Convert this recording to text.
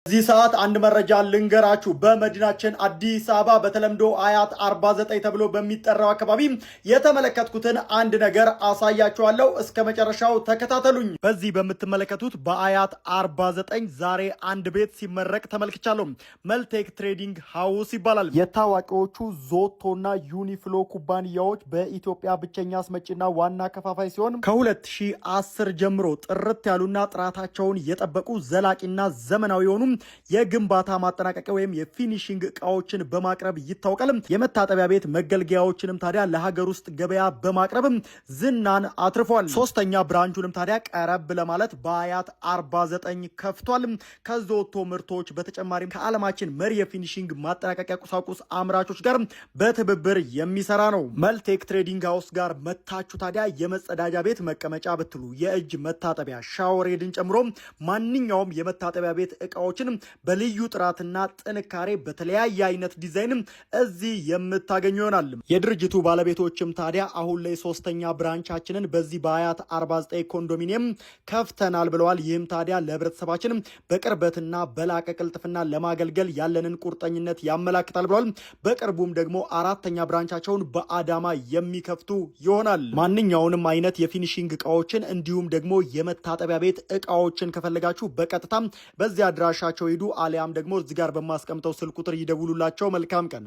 እዚህ ሰዓት አንድ መረጃ ልንገራችሁ። በመዲናችን አዲስ አበባ በተለምዶ አያት 49 ተብሎ በሚጠራው አካባቢ የተመለከትኩትን አንድ ነገር አሳያችኋለሁ። እስከ መጨረሻው ተከታተሉኝ። በዚህ በምትመለከቱት በአያት 49 ዛሬ አንድ ቤት ሲመረቅ ተመልክቻለሁ። መልቴክ ትሬዲንግ ሃውስ ይባላል። የታዋቂዎቹ ዞቶና ዩኒፍሎ ኩባንያዎች በኢትዮጵያ ብቸኛ አስመጪና ዋና ከፋፋይ ሲሆን ከ2010 ጀምሮ ጥርት ያሉና ጥራታቸውን የጠበቁ ዘላቂና ዘመናዊ የሆኑ የግንባታ ማጠናቀቂያ ወይም የፊኒሺንግ እቃዎችን በማቅረብ ይታወቃል። የመታጠቢያ ቤት መገልገያዎችንም ታዲያ ለሀገር ውስጥ ገበያ በማቅረብ ዝናን አትርፏል። ሶስተኛ ብራንቹንም ታዲያ ቀረብ ለማለት በአያት 49 ከፍቷል። ከዞቶ ምርቶች በተጨማሪም ከዓለማችን መሪ የፊኒሺንግ ማጠናቀቂያ ቁሳቁስ አምራቾች ጋር በትብብር የሚሰራ ነው። መልቴክ ትሬዲንግ ሃውስ ጋር መታችሁ ታዲያ የመጸዳጃ ቤት መቀመጫ ብትሉ የእጅ መታጠቢያ ሻወር ሄድን ጨምሮ ማንኛውም የመታጠቢያ ቤት እቃዎች በልዩ ጥራትና ጥንካሬ በተለያየ አይነት ዲዛይን እዚህ የምታገኙ ይሆናል። የድርጅቱ ባለቤቶችም ታዲያ አሁን ላይ ሶስተኛ ብራንቻችንን በዚህ በአያት 49 ኮንዶሚኒየም ከፍተናል ብለዋል። ይህም ታዲያ ለህብረተሰባችን በቅርበትና በላቀ ቅልጥፍና ለማገልገል ያለንን ቁርጠኝነት ያመላክታል ብለዋል። በቅርቡም ደግሞ አራተኛ ብራንቻቸውን በአዳማ የሚከፍቱ ይሆናል። ማንኛውንም አይነት የፊኒሺንግ እቃዎችን እንዲሁም ደግሞ የመታጠቢያ ቤት እቃዎችን ከፈለጋችሁ በቀጥታ በዚህ አድራሻቸው ሂዱ፣ አሊያም ደግሞ እዚህ ጋር በማስቀምጠው ስልክ ቁጥር ይደውሉላቸው። መልካም ቀን።